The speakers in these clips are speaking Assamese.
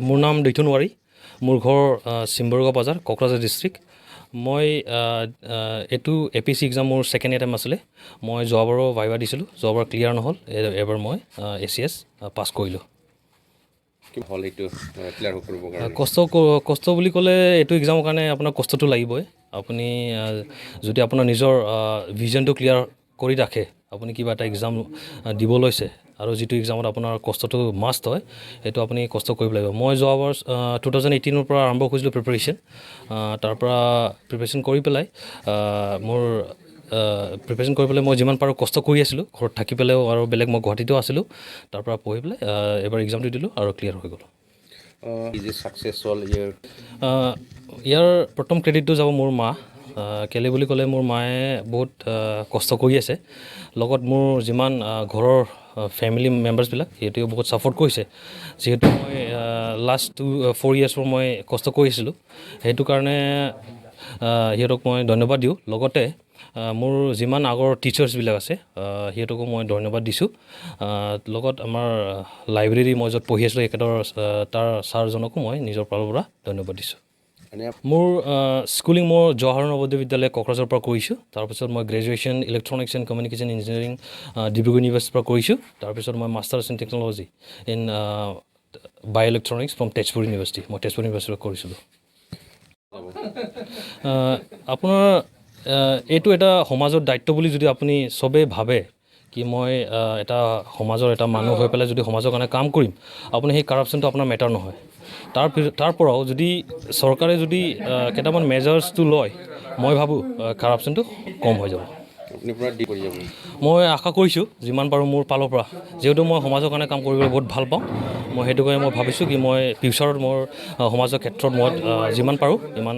মোৰ নাম দৈথুনৱাৰী, মোৰ ঘৰ চিম্বৰগাঁও বাজাৰ, কোকৰাঝাৰ ডিষ্ট্ৰিক্ট। মই এইটো APC এক্সাম মোৰ ছেকেণ্ড এটেম্প আছিলে। মই যোৱাবাৰো ভাইভা দিছিলোঁ, যোৱাবাৰ ক্লিয়াৰ নহ'ল। এবাৰ মই ACS পাছ কৰিলোঁ। কষ্ট বুলি ক'লে এইটো এক্সামৰ কাৰণে আপোনাৰ কষ্টটো লাগিবই। আপুনি যদি আপোনাৰ নিজৰ ভিজনটো ক্লিয়াৰ কৰি ৰাখে, আপুনি কিবা এটা এক্সাম দিব লৈছে আৰু যিটো এক্সামত আপোনাৰ কষ্টটো মাষ্ট হয়, সেইটো আপুনি কষ্ট কৰিব লাগিব। মই যোৱাবাৰ 2018 পৰা আৰম্ভ কৰিছিলোঁ প্ৰিপেৰেশ্যন। তাৰ পৰা প্ৰিপেৰেশ্যন কৰি পেলাই মই যিমান পাৰোঁ কষ্ট কৰি আছিলোঁ, ঘৰত থাকি পেলাইও আৰু বেলেগ মই গুৱাহাটীতো আছিলোঁ। তাৰ পৰা পঢ়ি পেলাই এবাৰ এক্সামটো দিলোঁ আৰু ক্লিয়াৰ হৈ গ'ল। ইয়াৰ প্ৰথম ক্ৰেডিটটো যাব মোৰ মা। কেলে বুলি ক'লে মোৰ মায়ে বহুত কষ্ট কৰি আছে, লগত মোৰ যিমান ঘৰৰ ফেমিলি মেম্বাৰ্ছবিলাক সিহঁতেও বহুত ছাপৰ্ট কৰিছে। যিহেতু মই লাষ্ট 4 years মই কষ্ট কৰিছিলোঁ, সেইটো কাৰণে সিহঁতক মই ধন্যবাদ দিওঁ। লগতে মোৰ যিমান আগৰ টিচাৰ্ছবিলাক আছে সিহঁতকো মই ধন্যবাদ দিছোঁ। লগত আমাৰ লাইব্ৰেৰী মই য'ত পঢ়ি আছিলোঁ তাৰ ছাৰজনকো মই নিজৰ ফালৰ পৰা ধন্যবাদ দিছোঁ। মোৰ স্কুলিং মই জৱাহৰ নৱোদয় বিদ্যালয় কোকৰাঝাৰৰ পৰা কৰিছোঁ। তাৰপিছত মই graduation electronics and communication engineering Dibrugarh ইউনিভাৰ্চিটিৰ পৰা কৰিছোঁ। তাৰপিছত মই মাষ্টাৰ্ছ ইন টেকন'লজি ইন বায়' ইলেক্ট্ৰনিক্স ফ্ৰম তেজপুৰ ইউনিভাৰ্চিটি, মই তেজপুৰ ইউনিভাৰ্চিটিৰ পৰা কৰিছিলোঁ। আপোনাৰ এইটো এটা সমাজৰ দায়িত্ব বুলি যদি আপুনি চবেই ভাবে কি মই এটা সমাজৰ এটা মানুহ হৈ পেলাই যদি সমাজৰ কাৰণে কাম কৰিম, আপুনি সেই কাৰাপশ্যনটো আপোনাৰ মেটাৰ নহয়। তাৰ পৰাও যদি চৰকাৰে যদি কেইটামান মেজাৰ্ছটো লয়, মই ভাবোঁ কাৰাপশ্যনটো কম হৈ যাব। মই আশা কৰিছোঁ যিমান পাৰোঁ মোৰ ফালৰ পৰা, যিহেতু মই সমাজৰ কাৰণে কাম কৰিবলৈ বহুত ভাল পাওঁ। মই সেইটো কাৰণে মই ভাবিছোঁ কি মই ফিউচাৰত মোৰ সমাজৰ ক্ষেত্ৰত মই যিমান পাৰোঁ ইমান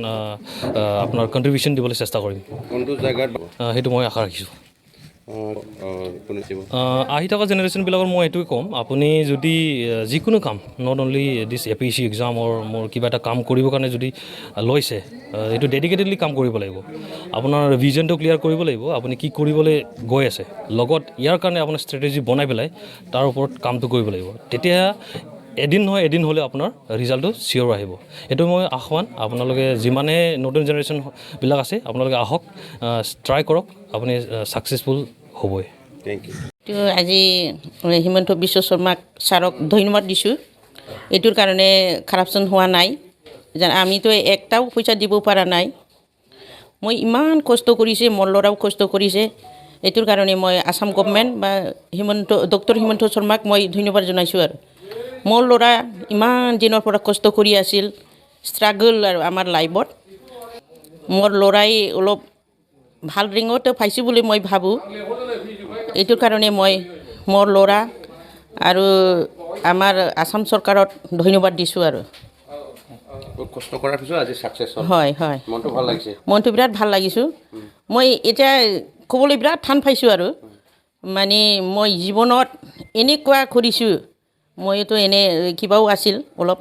আপোনাৰ কণ্ট্ৰিবিউশ্যন দিবলৈ চেষ্টা কৰিম। সেইটো মই আশা ৰাখিছোঁ। আহি থকা জেনেৰেশ্যনবিলাকৰ মই এইটোৱে ক'ম, আপুনি যদি যিকোনো কাম not only this APC exam মোৰ কিবা এটা কাম কৰিবৰ কাৰণে যদি লৈছে, এইটো ডেডিকেটেডলি কাম কৰিব লাগিব। আপোনাৰ ভিজনটো ক্লিয়াৰ কৰিব লাগিব, আপুনি কি কৰিবলৈ গৈ আছে। লগত ইয়াৰ কাৰণে আপোনাৰ ষ্ট্ৰেটেজি বনাই পেলাই তাৰ ওপৰত কামটো কৰিব লাগিব। তেতিয়া এদিন নহয় এদিন হ'লেও আপোনাৰ ৰিজাল্টটো চিয়'ৰ আহিব। এইটো মই আহ্বান, আপোনালোকে যিমানে নতুন জেনেৰেশ্যনবিলাক আছে আপোনালোকে আহক, ট্ৰাই কৰক, আপুনি ছাকচেছফুল হ'বই। Thank you. আজি হিমন্ত বিশ্ব শৰ্মাক ছাৰক ধন্যবাদ দিছোঁ। এইটোৰ কাৰণে কাৰাপশ্যন হোৱা নাই। আমিতো একটাও পইচা দিব পৰা নাই। মই ইমান কষ্ট কৰিছে, মোৰ ল'ৰাও কষ্ট কৰিছে। এইটোৰ কাৰণে মই আসাম গভৰ্ণমেণ্ট বা ডক্টৰ হিমন্ত শৰ্মাক মই ধন্যবাদ জনাইছোঁ। আৰু মোৰ ল'ৰা ইমান দিনৰ পৰা কষ্ট কৰি আছিল, ষ্ট্ৰাগল আৰু আমাৰ লাইফত। মোৰ ল'ৰাই অলপ ভাল ৰেংকতে পাইছোঁ বুলি মই ভাবোঁ। এইটোৰ কাৰণে মই মোৰ ল'ৰা আৰু আমাৰ আসাম চৰকাৰত ধন্যবাদ দিছোঁ। আৰু কষ্ট কৰাৰ পিছত আজি ছাকচেছ হ'ল। হয় হয়, মনটো ভাল লাগিছে। মনটো বিৰাট ভাল লাগিছোঁ। মই এতিয়া ক'বলৈ বিৰাট টান পাইছোঁ। আৰু মানে মই জীৱনত এনেকুৱা কৰিছোঁ, মইতো এনে কিবাও আছিল, অলপ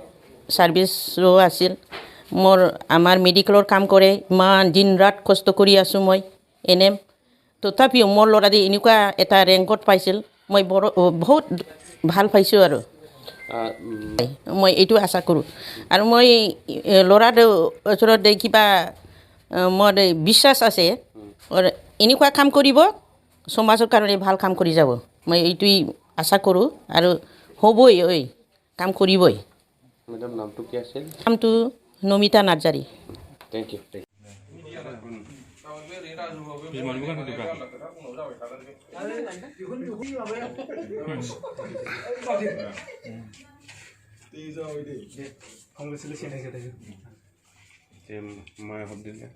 ছাৰ্ভিচো আছিল। আমাৰ মেডিকেলৰ কাম কৰে, ইমান দিন ৰাত কষ্ট কৰি আছোঁ মই NM। তথাপিও মোৰ ল'ৰাটো এনেকুৱা এটা ৰেংকত পাইছিল, মই বহুত ভাল পাইছোঁ। আৰু মই এইটো আশা কৰোঁ। আৰু মই ল'ৰাৰ ওচৰত কিবা মোৰ বিশ্বাস আছে, এনেকুৱা কাম কৰিব, সমাজৰ কাৰণে ভাল কাম কৰি যাব। মই এইটোৱেই আশা কৰোঁ আৰু হ'বই, কাম কৰিবই। মেডাম নামটো কি আছিল? নামটো নমিতা নাৰ্জাৰী। Thank U. মই হব দিলে